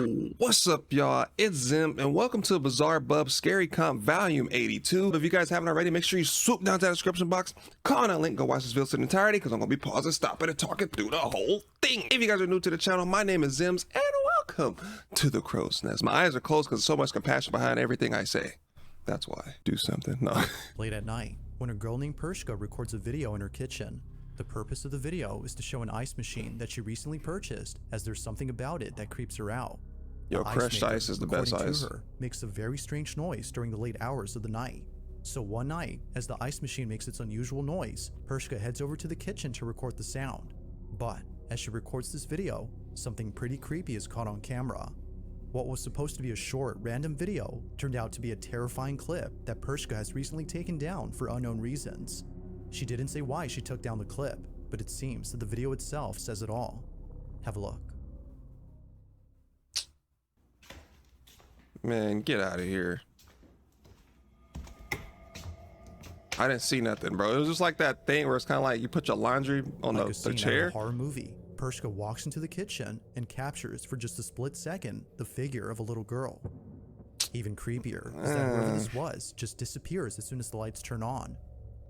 What's up, y'all? It's Zem, and welcome to Bizzare Bub Scary Comp Volume 82. If you guys haven't already, make sure you swoop down to the description box, click on that link, go watch this video to the entirety, because I'm going to be pausing, stopping, and talking through the whole thing. If you guys are new to the channel, my name is Zems, and welcome to the Crow's Nest. My eyes are closed because there's so much compassion behind everything I say. That's why. Do something. No. Late at night, when a girl named Pershka records a video in her kitchen. The purpose of the video is to show an ice machine that she recently purchased, as there's something about it that creeps her out. Yo, crushed ice is the best ice. Her, makes a very strange noise during the late hours of the night. So one night, as the ice machine makes its unusual noise, Pershka heads over to the kitchen to record the sound. But as she records this video, something pretty creepy is caught on camera. What was supposed to be a short, random video turned out to be a terrifying clip that Pershka has recently taken down for unknown reasons. She didn't say why she took down the clip, but it seems that the video itself says it all. Have a look. Man, get out of here. I didn't see nothing, bro. It was just like that thing where it's kind of like you put your laundry on like the chair. Out of a horror movie. Pershka walks into the kitchen and captures for just a split second the figure of a little girl. Even creepier is that whoever this was just disappears as soon as the lights turn on.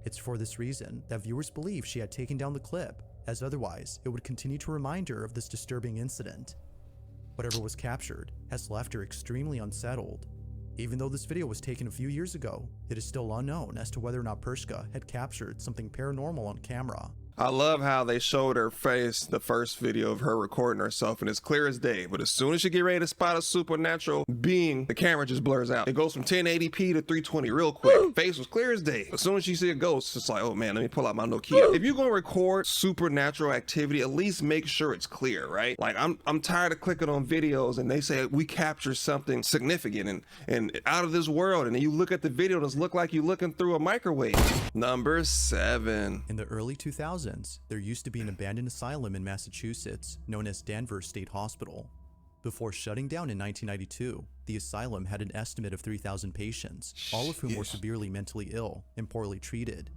It's for this reason that viewers believe she had taken down the clip, as otherwise it would continue to remind her of this disturbing incident. Whatever was captured has left her extremely unsettled. Even though this video was taken a few years ago, it is still unknown as to whether or not Pershka had captured something paranormal on camera. I love how they showed her face, the first video of her recording herself, and it's clear as day. But as soon as you get ready to spot a supernatural being, the camera just blurs out. It goes from 1080p to 320 real quick. Face was clear as day. As soon as you see a ghost, it's like, oh man, let me pull out my Nokia. If you're gonna record supernatural activity, at least make sure it's clear, right? Like I'm tired of clicking on videos and they say we capture something significant and out of this world, and then you look at the video and it's look like you're looking through a microwave. Number 7. In the early 2000s, there used to be an abandoned asylum in Massachusetts known as Danvers State Hospital. Before shutting down in 1992, the asylum had an estimate of 3,000 patients, all of whom were severely mentally ill and poorly treated.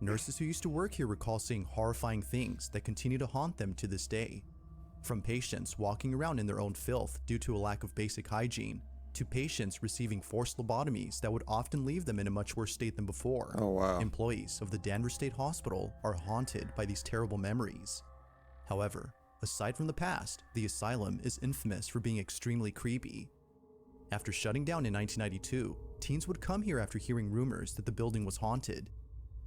Nurses who used to work here recall seeing horrifying things that continue to haunt them to this day. From patients walking around in their own filth due to a lack of basic hygiene, to patients receiving forced lobotomies that would often leave them in a much worse state than before. Oh, wow. Employees of the Danvers State Hospital are haunted by these terrible memories. However, aside from the past, the asylum is infamous for being extremely creepy. After shutting down in 1992, teens would come here after hearing rumors that the building was haunted.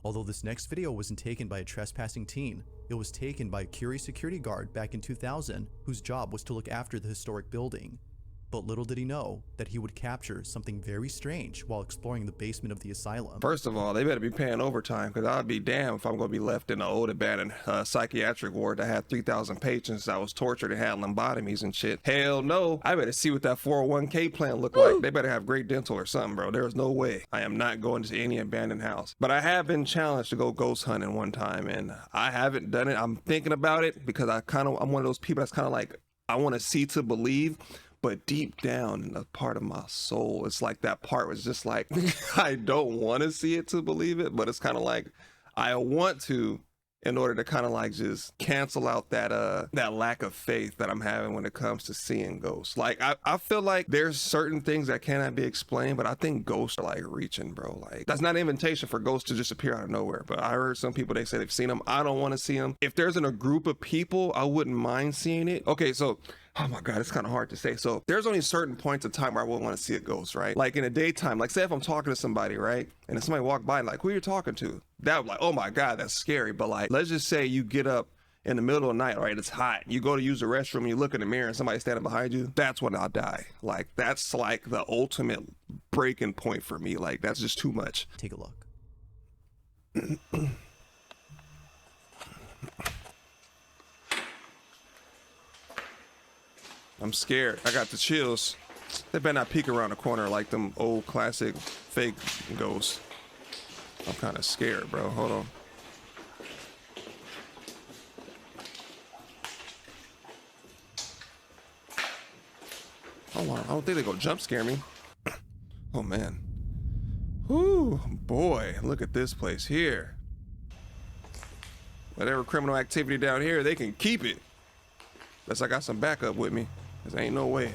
Although this next video wasn't taken by a trespassing teen, it was taken by a curious security guard back in 2000 whose job was to look after the historic building. But little did he know that he would capture something very strange while exploring the basement of the asylum. First of all, they better be paying overtime, because I'd be damned if I'm going to be left in an old abandoned psychiatric ward that had 3,000 patients that was tortured and had lobotomies and shit. Hell no. I better see what that 401k plan look like. They better have great dental or something, bro. There's no way I am not going to any abandoned house. But I have been challenged to go ghost hunting one time, and I haven't done it. I'm thinking about it because I'm one of those people that's kind of like, I want to see to believe. But deep down in a part of my soul, it's like that part was just like, I don't want to see it to believe it, but it's kind of like, I want to, in order to kind of like just cancel out that lack of faith that I'm having when it comes to seeing ghosts. Like, I feel like there's certain things that cannot be explained, but I think ghosts are like reaching, bro. Like, that's not an invitation for ghosts to just appear out of nowhere. But I heard some people, they say they've seen them. I don't want to see them. If there's in a group of people, I wouldn't mind seeing it. Okay, so, oh my God, it's kind of hard to say. So there's only certain points of time where I wouldn't want to see a ghost, right? Like in the daytime, like say if I'm talking to somebody, right? And if somebody walk by, like, who are you talking to? That would like, oh my God, that's scary. But like, let's just say you get up in the middle of the night, right? It's hot. You go to use the restroom and you look in the mirror and somebody's standing behind you. That's when I'll die. Like, that's like the ultimate breaking point for me. Like, that's just too much. Take a look. I'm scared. I got the chills. They better not peek around the corner like them old classic fake ghosts. I'm kind of scared, bro. Hold on. Hold on. I don't think they're gonna jump scare me. Oh man. Whoo, boy. Look at this place here. Whatever criminal activity down here, they can keep it. Unless I got some backup with me. Cause ain't no way.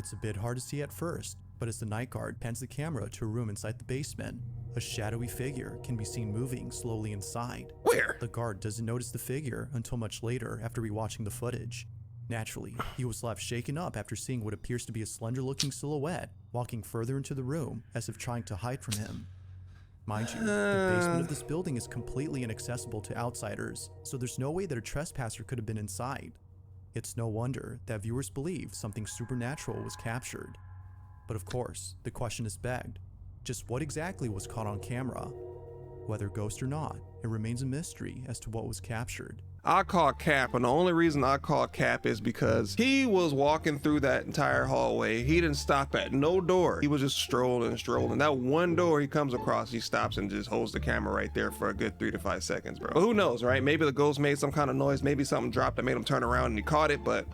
It's a bit hard to see at first, but as the night guard pans the camera to a room inside the basement, a shadowy figure can be seen moving slowly inside. Where? The guard doesn't notice the figure until much later after rewatching the footage. Naturally, he was left shaken up after seeing what appears to be a slender-looking silhouette walking further into the room as if trying to hide from him. Mind you, the basement of this building is completely inaccessible to outsiders, so there's no way that a trespasser could have been inside. It's no wonder that viewers believe something supernatural was captured. But of course, the question is begged. Just what exactly was caught on camera? Whether ghost or not, it remains a mystery as to what was captured. I call Cap, and the only reason I call Cap is because he was walking through that entire hallway. He didn't stop at no door. He was just strolling. That one door he comes across, he stops and just holds the camera right there for a good 3 to 5 seconds, bro. But who knows, right? Maybe the ghost made some kind of noise. Maybe something dropped that made him turn around and he caught it. But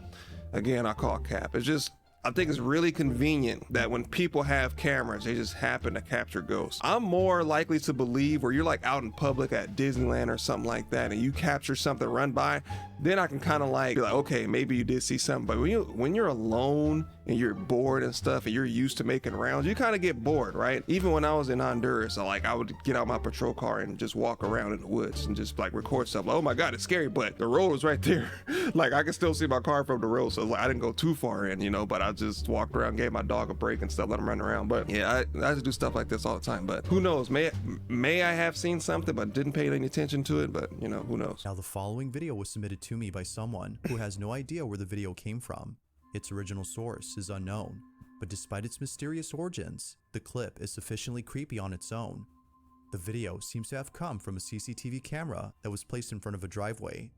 again, I call Cap. It's just, I think it's really convenient that when people have cameras, they just happen to capture ghosts. I'm more likely to believe where you're like out in public at Disneyland or something like that and you capture something run by, then I can kind of like be like, okay, maybe you did see something. But when you're alone and you're bored and stuff and you're used to making rounds, you kind of get bored, right? Even when I was in Honduras, I would get out my patrol car and just walk around in the woods and just like record stuff. Like, oh my God, it's scary, but the road was right there. Like I can still see my car from the road. So like, I didn't go too far in, but I just walked around, gave my dog a break and stuff, let him run around. But yeah, I just do stuff like this all the time. But who knows? May I have seen something but didn't pay any attention to it? But who knows? Now the following video was submitted to me by someone who has no idea where the video came from. Its original source is unknown, but despite its mysterious origins, the clip is sufficiently creepy on its own. The video seems to have come from a CCTV camera that was placed in front of a driveway.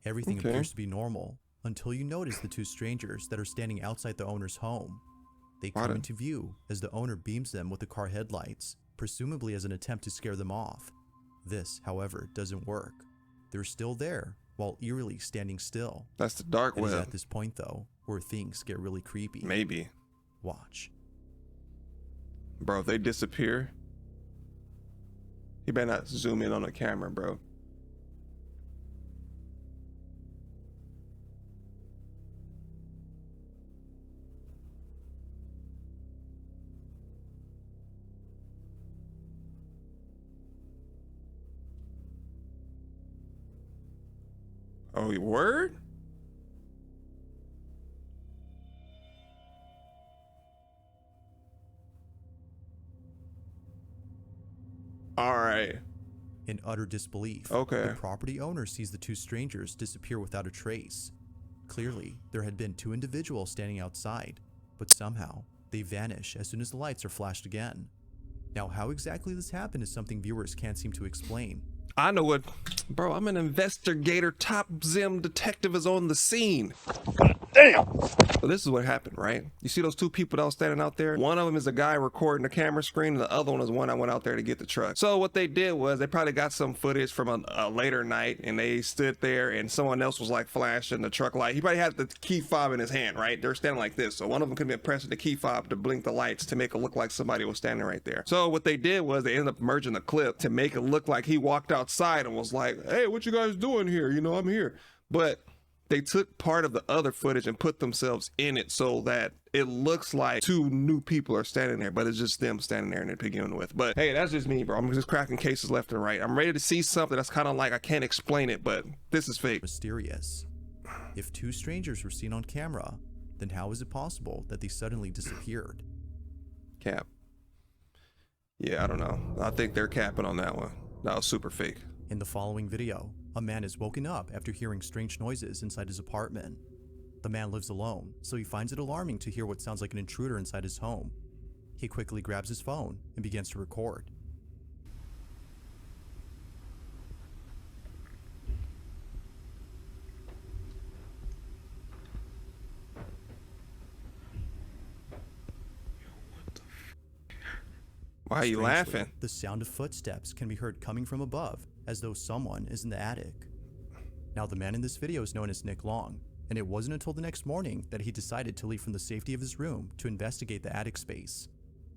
Everything appears to be normal until you notice the two strangers that are standing outside the owner's home. They come into view as the owner beams them with the car headlights, presumably as an attempt to scare them off. This, however, doesn't work. They're still there, while eerily standing still. That's the dark web. It is at this point, though, where things get really creepy. Maybe. Watch. Bro, if they disappear, you better not zoom in on the camera, bro. Oh, word? All right. In utter disbelief, the property owner sees the two strangers disappear without a trace. Clearly, there had been two individuals standing outside, but somehow they vanish as soon as the lights are flashed again. Now, how exactly this happened is something viewers can't seem to explain. I know what, bro. I'm an investigator. Top Zem detective is on the scene. Damn. So this is what happened, right? You see those two people that was standing out there? One of them is a guy recording the camera screen, and the other one is one that went out there to get the truck. So what they did was they probably got some footage from a later night, and they stood there, and someone else was like flashing the truck light. He probably had the key fob in his hand, right? They're standing like this. So one of them could have been pressing the key fob to blink the lights to make it look like somebody was standing right there. So what they did was they ended up merging the clip to make it look like he walked outside and was like, hey, what you guys doing here? I'm here. But they took part of the other footage and put themselves in it so that it looks like two new people are standing there, but it's just them standing there and they're beginning with. But hey, that's just me, bro. I'm just cracking cases left and right. I'm ready to see something that's kind of like I can't explain it, but this is fake. Mysterious. If two strangers were seen on camera, then how is it possible that they suddenly disappeared? Cap. Yeah, I don't know. I think they're capping on that one. That was super fake. In the following video, a man is woken up after hearing strange noises inside his apartment. The man lives alone, so he finds it alarming to hear what sounds like an intruder inside his home. He quickly grabs his phone and begins to record. Why are you laughing? The sound of footsteps can be heard coming from above, as though someone is in the attic. Now, the man in this video is known as Nick Long, and it wasn't until the next morning that he decided to leave from the safety of his room to investigate the attic space.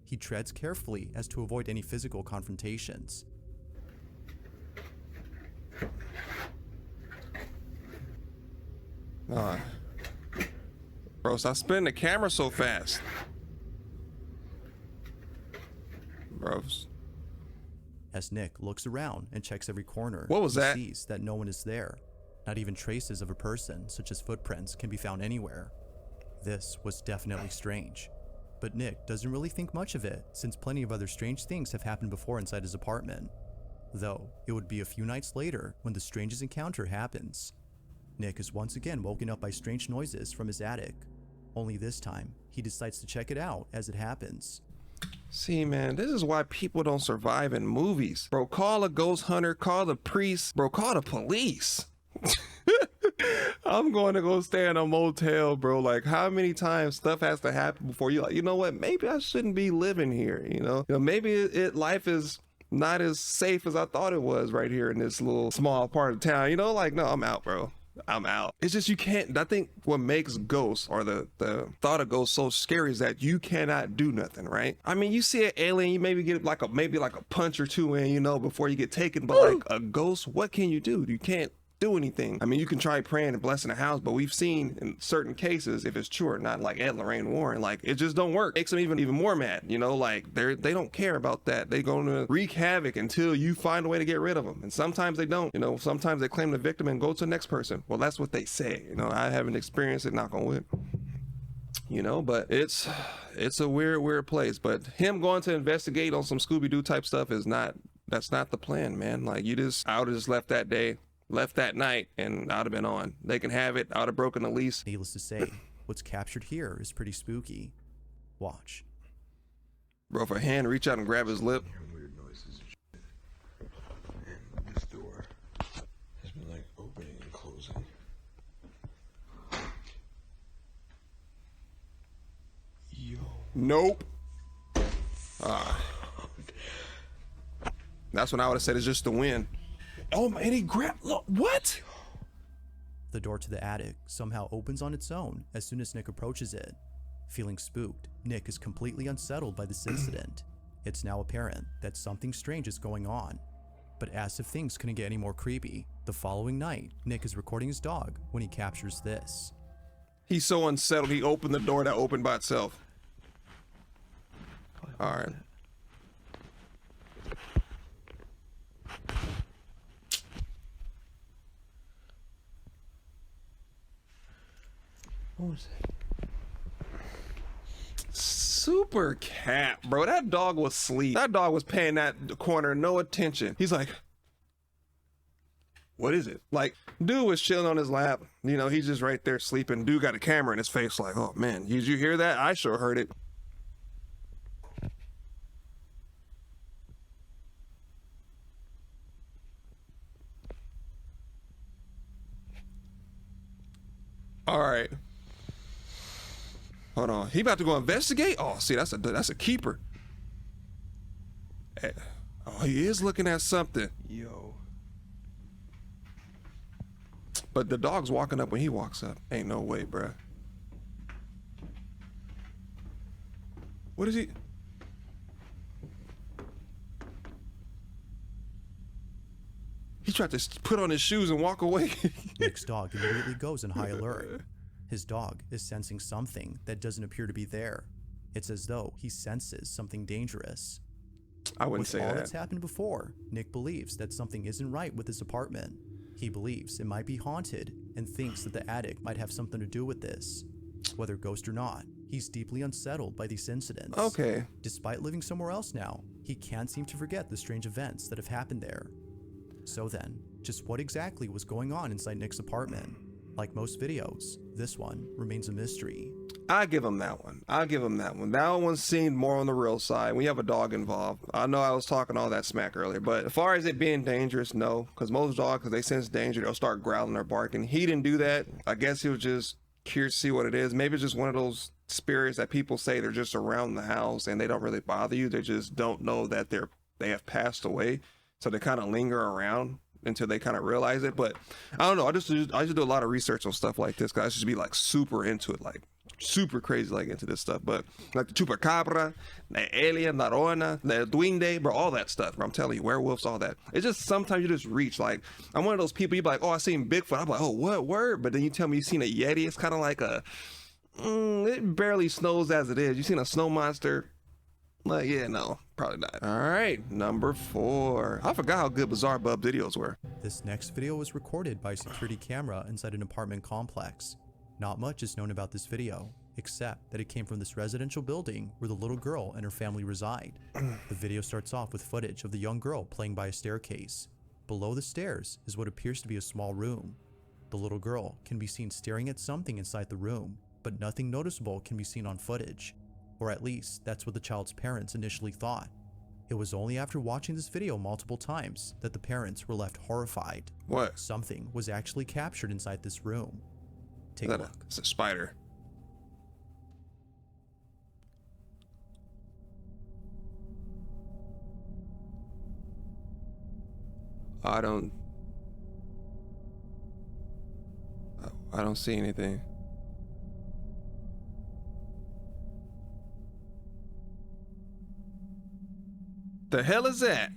He treads carefully as to avoid any physical confrontations. Bro, stop spinning the camera so fast. Bro. As Nick looks around and checks every corner, What was that? He sees that no one is there. Not even traces of a person, such as footprints, can be found anywhere. This was definitely strange. But Nick doesn't really think much of it, since plenty of other strange things have happened before inside his apartment. Though, it would be a few nights later when the strangest encounter happens. Nick is once again woken up by strange noises from his attic. Only this time, he decides to check it out as it happens. See, man, this is why people don't survive in movies. Bro, call a ghost hunter, call the priest, bro, call the police. I'm going to go stay in a motel, bro. Like, how many times stuff has to happen before you like, you know what, maybe I shouldn't be living here, you know? Maybe life is not as safe as I thought it was right here in this little small part of town, you know? Like, no, I'm out, bro. I'm out. It's just, you can't, I think what makes ghosts, or the thought of ghosts, so scary is that you cannot do nothing, right? I mean, you see an alien, you maybe get like maybe a punch or two in, you know, before you get taken, but like a ghost, what can you do? You can't do anything. I mean, you can try praying and blessing the house, but we've seen in certain cases, if it's true or not, like Ed Lorraine Warren, like it just don't work. Makes them even more mad, you know, like they don't care about that. They gonna wreak havoc until you find a way to get rid of them. And sometimes they don't, you know, sometimes they claim the victim and go to the next person. Well, that's what they say, you know. I haven't experienced it, knock on wood, you know, but it's a weird place. But him going to investigate on some Scooby-Doo type stuff that's not the plan, man. Like, I would have just left that day, left that night, and I'd have been on. They can have it. I'd have broken the lease. Needless to say, what's captured here is pretty spooky. Watch. Bro, if a hand reach out and grab his lip. Weird noises and shit. And this door has been like opening and closing. Yo. Nope. That's when I would have said it's just the wind. Oh man, he grabbed, look, what? The door to the attic somehow opens on its own as soon as Nick approaches it. Feeling spooked, Nick is completely unsettled by this incident. It's now apparent that something strange is going on. But as if things couldn't get any more creepy, the following night, Nick is recording his dog when he captures this. He's so unsettled, he opened the door that opened by itself. All right. What was that? Super cat, bro. That dog was asleep. That dog was paying that corner no attention. He's like, what is it? Like, dude was chilling on his lap. You know, he's just right there sleeping. Dude got a camera in his face like, oh man, did you hear that? I sure heard it. All right. Hold on. He about to go investigate? Oh, see, that's a keeper. Oh, he is looking at something. Yo. But the dog's walking up when he walks up. Ain't no way, bruh. What is he? He tried to put on his shoes and walk away. Nick's dog immediately goes in high alert. His dog is sensing something that doesn't appear to be there. It's as though he senses something dangerous. I wouldn't say With all that. that's happened before, Nick believes that something isn't right with his apartment. He believes it might be haunted and thinks that the attic might have something to do with this. Whether ghost or not, he's deeply unsettled by these incidents. Okay. Despite living somewhere else now, he can't seem to forget the strange events that have happened there. So then, just what exactly was going on inside Nick's apartment? Like most videos, this one remains a mystery. I give him that one. I'll give him that one. That one seemed more on the real side. We have a dog involved. I know I was talking all that smack earlier, but as far as it being dangerous, no. Because most dogs, if they sense danger, they'll start growling or barking. He didn't do that. I guess he was just curious to see what it is. Maybe it's just one of those spirits that people say they're just around the house and they don't really bother you. They just don't know that they have passed away. So they kind of linger around until they kind of realize it. But I don't know. I just do a lot of research on stuff like this, because I just be like super into it, like super crazy, like into this stuff. But like the chupacabra, the alien, la rona, the duende, bro, all that stuff, bro. I'm telling you, werewolves, all that. It's just sometimes you just reach. Like, I'm one of those people, you be like, oh, I seen Bigfoot. I'm like, oh, what, word? But then you tell me you seen a Yeti. It's kind of like a, It barely snows as it is. You seen a snow monster? Like, yeah, no, probably not. All right, number 4. I forgot how good Bizzare Bub videos were. This next video was recorded by a security camera inside an apartment complex. Not much is known about this video, except that it came from this residential building where the little girl and her family reside. The video starts off with footage of the young girl playing by a staircase. Below the stairs is what appears to be a small room. The little girl can be seen staring at something inside the room, but nothing noticeable can be seen on footage. Or at least, that's what the child's parents initially thought. It was only after watching this video multiple times that the parents were left horrified. What? Something was actually captured inside this room. Take a look. It's a spider. I don't see anything. The hell is that?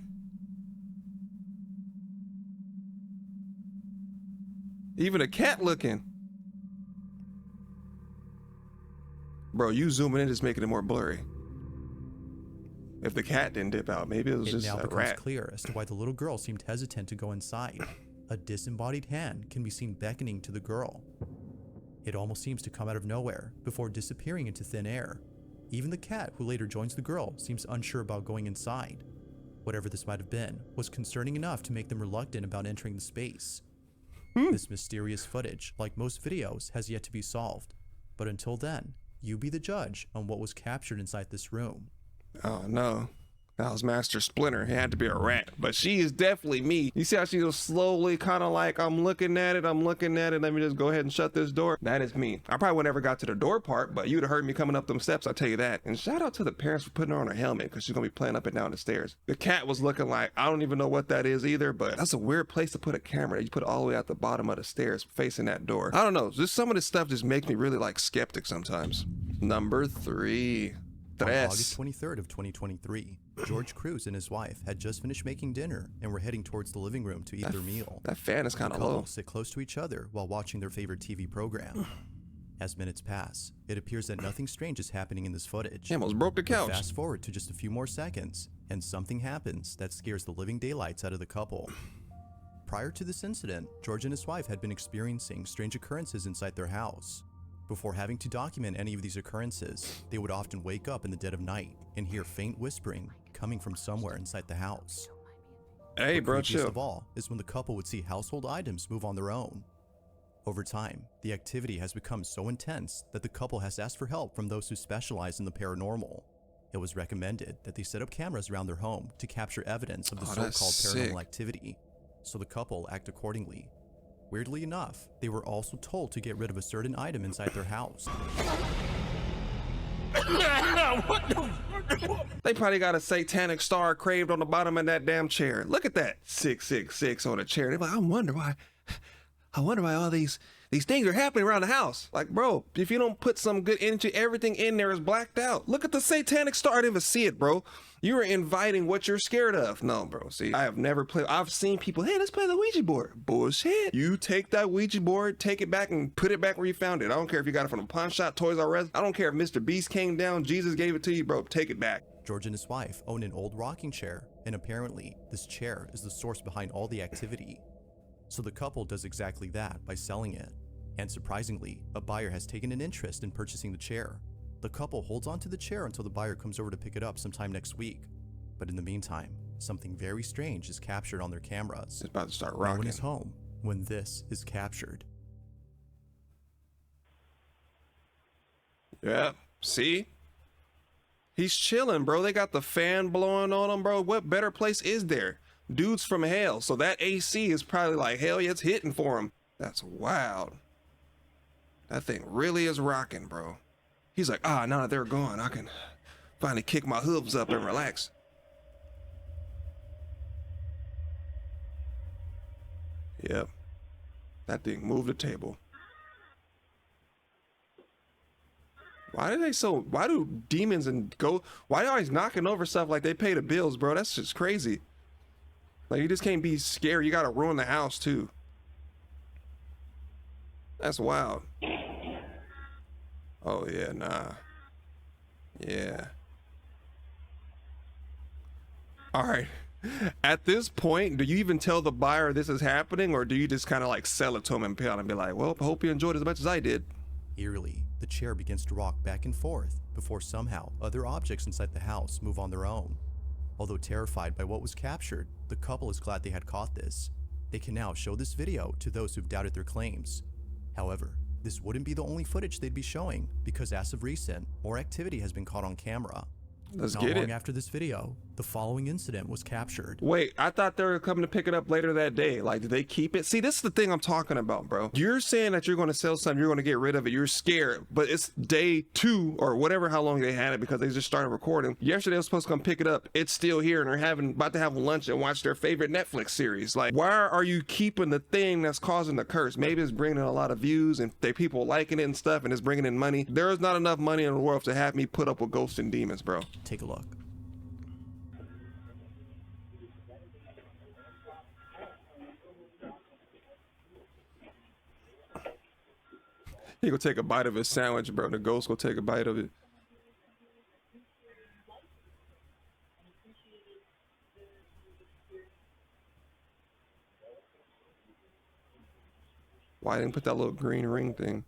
Even a cat looking. Bro, you zooming in just making it more blurry. If the cat didn't dip out, maybe it was just now a becomes rat. clear as to why the little girl seemed hesitant to go inside. A disembodied hand can be seen beckoning to the girl. It almost seems to come out of nowhere before disappearing into thin air. Even the cat who later joins the girl seems unsure about going inside. Whatever this might have been was concerning enough to make them reluctant about entering the space. This mysterious footage, like most videos, has yet to be solved. But until then, you be the judge on what was captured inside this room. Oh no. That was Master Splinter. It had to be a rat, but she is definitely me. You see how she was slowly kind of like, I'm looking at it. Let me just go ahead and shut this door. That is me. I probably would never got to the door part, but you'd have heard me coming up them steps, I'll tell you that. And shout out to the parents for putting her on her helmet because she's going to be playing up and down the stairs. The cat was looking like, I don't even know what that is either, but that's a weird place to put a camera. You put it all the way at the bottom of the stairs facing that door. I don't know. Just some of this stuff just makes me really like skeptic sometimes. Number 3. On August 23rd of 2023, George Cruz and his wife had just finished making dinner and were heading towards the living room to eat their meal. That fan is kind of low. Sit close to each other while watching their favorite TV program. As minutes pass, it appears that nothing strange is happening in this footage. He almost broke the couch. Fast forward to just a few more seconds, and something happens that scares the living daylights out of the couple. Prior to this incident, George and his wife had been experiencing strange occurrences inside their house. Before having to document any of these occurrences, they would often wake up in the dead of night and hear faint whispering coming from somewhere inside the house. Hey, bro, Creepiest chill. of all is when the couple would see household items move on their own. Over time, the activity has become so intense that the couple has asked for help from those who specialize in the paranormal. It was recommended that they set up cameras around their home to capture evidence of the so-called paranormal activity, so the couple act accordingly. Weirdly enough, they were also told to get rid of a certain item inside their house. They probably got a satanic star engraved on the bottom of that damn chair. Look at that 666 on the chair. They're like, I wonder why all these things are happening around the house. Like, bro, if you don't put some good energy, everything in there is blacked out. Look at the satanic star. I didn't even see it, bro. You are inviting what you're scared of. No, bro. See, I have never played. I've seen people, hey, let's play the Ouija board. Bullshit. You take that Ouija board, take it back and put it back where you found it. I don't care if you got it from a pawn shop, Toys R Us. I don't care if Mr. Beast came down, Jesus gave it to you, bro. Take it back. George and his wife own an old rocking chair, and apparently this chair is the source behind all the activity. So the couple does exactly that by selling it. And surprisingly, a buyer has taken an interest in purchasing the chair. The couple holds onto the chair until the buyer comes over to pick it up sometime next week. But in the meantime, something very strange is captured on their cameras. It's about to start No rocking. one is home when this is captured. Yeah, see? He's chilling, bro. They got the fan blowing on him, bro. What better place is there? Dude's from hell, so that AC is probably like, hell yeah, it's hitting for him. That's wild. That thing really is rocking, bro. He's like, now that they're gone, I can finally kick my hooves up and relax. Yep. That thing moved the table. Why do demons and why are they always knocking over stuff like they pay the bills, bro? That's just crazy. Like, you just can't be scary. You gotta ruin the house too. That's wild. Oh yeah, nah. Yeah. All right. At this point, do you even tell the buyer this is happening, or do you just kind of like sell it to him and pay out and be like, well, I hope you enjoyed it as much as I did? Eerily, the chair begins to rock back and forth before somehow other objects inside the house move on their own. Although terrified by what was captured, the couple is glad they had caught this. They can now show this video to those who've doubted their claims. However, this wouldn't be the only footage they'd be showing, because as of recent, more activity has been caught on camera. Let's Not get long it. after this video, the following incident was captured. Wait, I thought they were coming to pick it up later that day. Like, did they keep it? See, this is the thing I'm talking about, bro. You're saying that you're going to sell something, you're going to get rid of it, you're scared, but it's day 2 or whatever, how long they had it, because they just started recording. Yesterday, they were supposed to come pick it up. It's still here, and they're about to have lunch and watch their favorite Netflix series. Like, why are you keeping the thing that's causing the curse? Maybe it's bringing in a lot of views and they people liking it and stuff, and it's bringing in money. There is not enough money in the world to have me put up with ghosts and demons, bro. Take a look. He go take a bite of his sandwich, bro. The ghost go take a bite of it. Why didn't put that little green ring thing?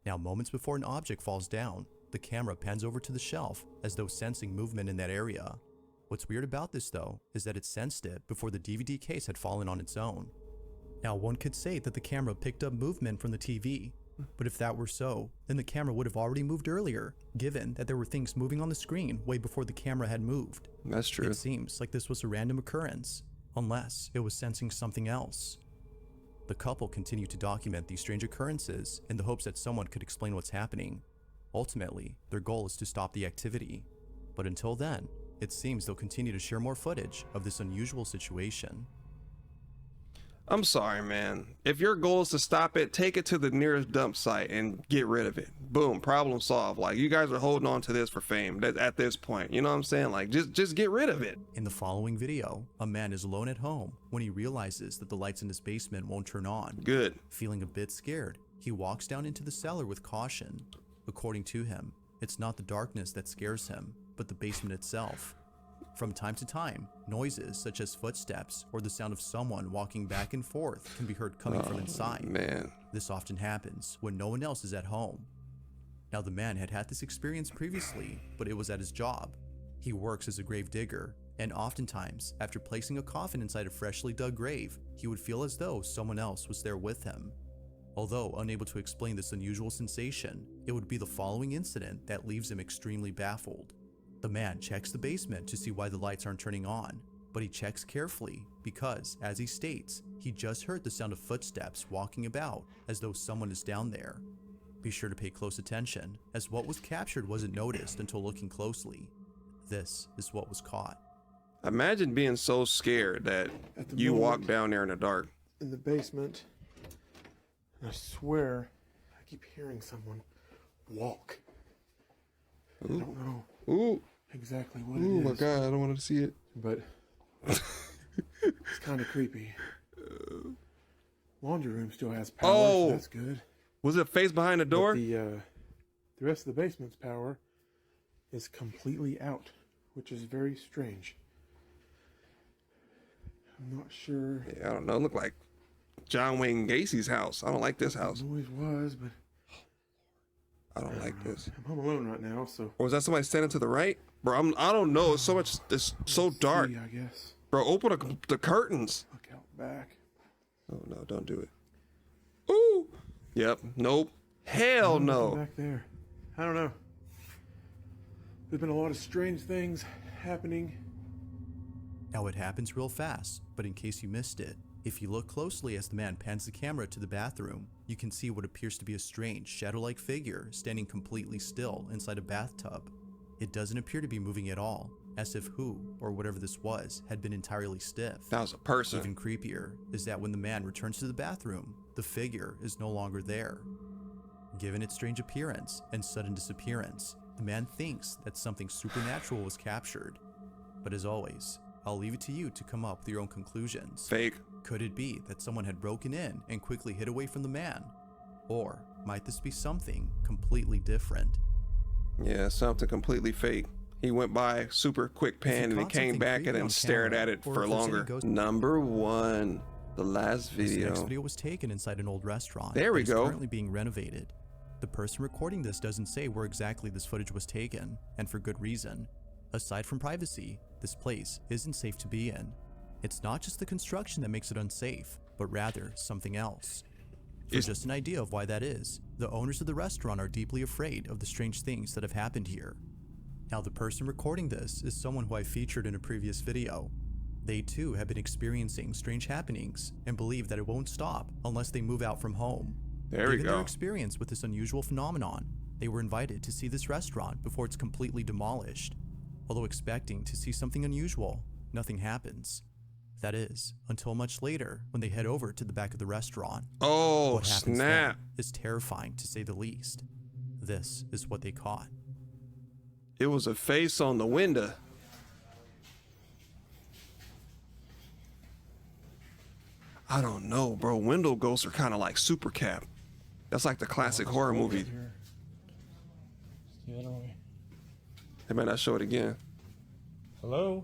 Now, moments before an object falls down, the camera pans over to the shelf as though sensing movement in that area. What's weird about this, though, is that it sensed it before the DVD case had fallen on its own. Now, one could say that the camera picked up movement from the TV, but if that were so, then the camera would have already moved earlier, given that there were things moving on the screen way before the camera had moved. That's true. It seems like this was a random occurrence, unless it was sensing something else. The couple continued to document these strange occurrences in the hopes that someone could explain what's happening. Ultimately, their goal is to stop the activity. But until then, it seems they'll continue to share more footage of this unusual situation. I'm sorry, man. If your goal is to stop it, take it to the nearest dump site and get rid of it. Boom, problem solved. Like, you guys are holding on to this for fame at this point. You know what I'm saying? Like, just get rid of it. In the following video, a man is alone at home when he realizes that the lights in his basement won't turn on. Good. Feeling a bit scared, he walks down into the cellar with caution. According to him, it's not the darkness that scares him, but the basement itself. From time to time, noises such as footsteps or the sound of someone walking back and forth can be heard coming from inside. Man. This often happens when no one else is at home. Now, the man had this experience previously, but it was at his job. He works as a grave digger, and oftentimes, after placing a coffin inside a freshly dug grave, he would feel as though someone else was there with him. Although unable to explain this unusual sensation, it would be the following incident that leaves him extremely baffled. The man checks the basement to see why the lights aren't turning on, but he checks carefully because, as he states, he just heard the sound of footsteps walking about as though someone is down there. Be sure to pay close attention, as what was captured wasn't noticed until looking closely. This is what was caught. Imagine being so scared that you walk down there in the dark. In the basement, and I swear I keep hearing someone walk. I don't know Ooh. exactly what it Oh is. my god, I don't want to see it. But it's kind of creepy. Laundry room still has power, Oh. so that's good. Was it face behind the But door? the rest of the basement's power is completely out, which is very strange. I'm not sure Yeah, I don't know. It looked like John Wayne Gacy's house. I don't like this what house. the noise was, but I don't like this. I'm home alone right now, so Or was that somebody standing to the right? Bro, I don't know. It's so much. It's so dark. see, I guess. Bro, open the curtains. Look out back. Oh no, don't do it. Ooh. Yep. Nope. Hell Nothing no. Back there. I don't know. There's been a lot of strange things happening. Now, it happens real fast, but in case you missed it, if you look closely as the man pans the camera to the bathroom, you can see what appears to be a strange, shadow-like figure standing completely still inside a bathtub. It doesn't appear to be moving at all, as if who, or whatever this was, had been entirely stiff. That was a person. Even creepier is that when the man returns to the bathroom, the figure is no longer there. Given its strange appearance and sudden disappearance, the man thinks that something supernatural was captured. But as always, I'll leave it to you to come up with your own conclusions. Fake. Could it be that someone had broken in and quickly hid away from the man? Or might this be something completely different? Yeah, something completely fake. He went by super quick pan and he came back and then stared at it for longer. Number 1, the last video. This next video was taken inside an old restaurant. There we go. Currently being renovated. The person recording this doesn't say where exactly this footage was taken, and for good reason. Aside from privacy, this place isn't safe to be in. It's not just the construction that makes it unsafe, but rather something else. For just an idea of why that is, the owners of the restaurant are deeply afraid of the strange things that have happened here. Now, the person recording this is someone who I featured in a previous video. They too have been experiencing strange happenings and believe that it won't stop unless they move out from home. There we go. Given their experience with this unusual phenomenon, they were invited to see this restaurant before it's completely demolished. Although expecting to see something unusual, nothing happens. That is, until much later when they head over to the back of the restaurant. Oh, what happens snap. then is terrifying to say the least. This is what they caught. It was a face on the window. I don't know, bro. Window ghosts are kind of like Super Cap. That's like the classic horror movie. They might not show it again. Hello?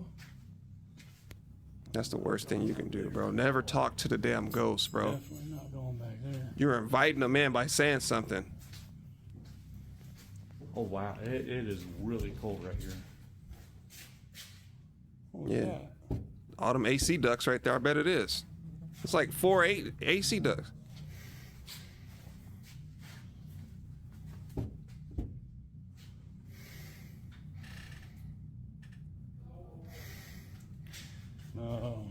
That's the worst thing you can do, bro. Never talk to the damn ghost, bro. Definitely not going back there. You're inviting them in by saying something. Oh wow, it is really cold right here. What was Yeah. that? All them AC ducts right there, I bet it is. It's like 4 AC ducts. No.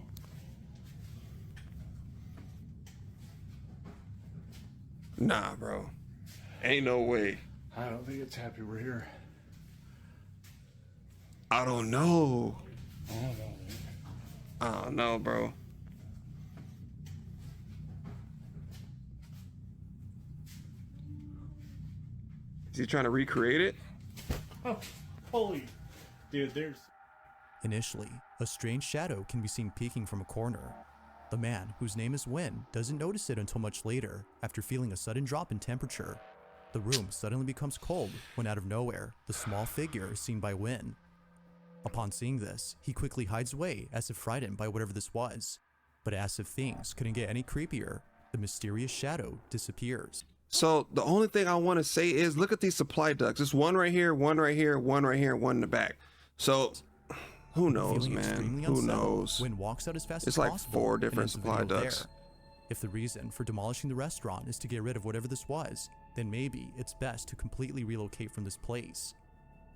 Nah, bro. Ain't no way. I don't think it's happy we're here. I don't know. I don't know. I don't know, bro. Is he trying to recreate it? Oh, holy. Dude, there's... Initially, a strange shadow can be seen peeking from a corner. The man, whose name is Win, doesn't notice it until much later, after feeling a sudden drop in temperature. The room suddenly becomes cold when out of nowhere, the small figure is seen by Win. Upon seeing this, he quickly hides away as if frightened by whatever this was. But as if things couldn't get any creepier, the mysterious shadow disappears. So the only thing I want to say is look at these supply ducts. It's one right here, one right here, one right here, one in the back. So who knows, Feeling man? extremely Who unsettled, knows? Win walks out as fast It's as like possible 4 and different ends the supply video ducts. there. If the reason for demolishing the restaurant is to get rid of whatever this was, then maybe it's best to completely relocate from this place.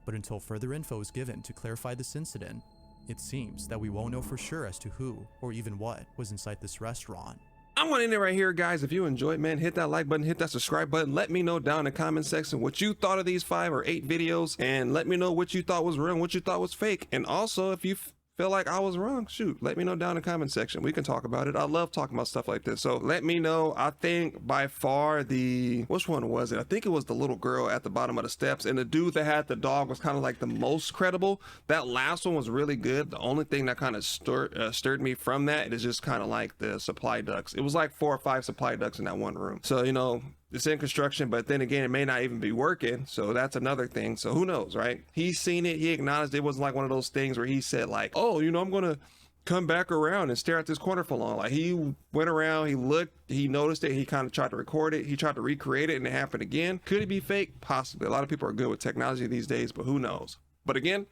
But until further info is given to clarify this incident, it seems that we won't know for sure as to who or even what was inside this restaurant. I want to end it right here, guys. If you enjoyed, man, hit that like button, hit that subscribe button. Let me know down in the comment section what you thought of these 5 or 8 videos, and let me know what you thought was real and what you thought was fake. And also, if you feel like I was wrong, shoot, let me know down in the comment section. We can talk about it. I love talking about stuff like this. So let me know. I think by far which one was it? I think it was the little girl at the bottom of the steps, and the dude that had the dog was kind of like the most credible. That last one was really good. The only thing that kind of stirred me from that is just kind of like the supply ducts. It was like 4 or 5 supply ducts in that one room. So, you know, it's in construction, but then again, it may not even be working. So that's another thing. So who knows, right? He's seen it. He acknowledged it wasn't like one of those things where he said like, oh, you know, I'm going to come back around and stare at this corner for long. Like he went around, he looked, he noticed it. He kind of tried to record it. He tried to recreate it and it happened again. Could it be fake? Possibly. A lot of people are good with technology these days, but who knows? But again,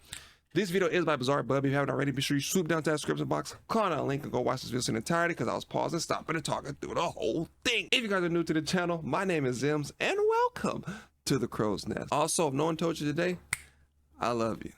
this video is by Bizzare Bub. If you haven't already, be sure you swoop down to that description box, click on that link, and go watch this video in entirety because I was pausing, stopping, and talking through the whole thing. If you guys are new to the channel, my name is Zems, and welcome to the Crow's Nest. Also, if no one told you today, I love you.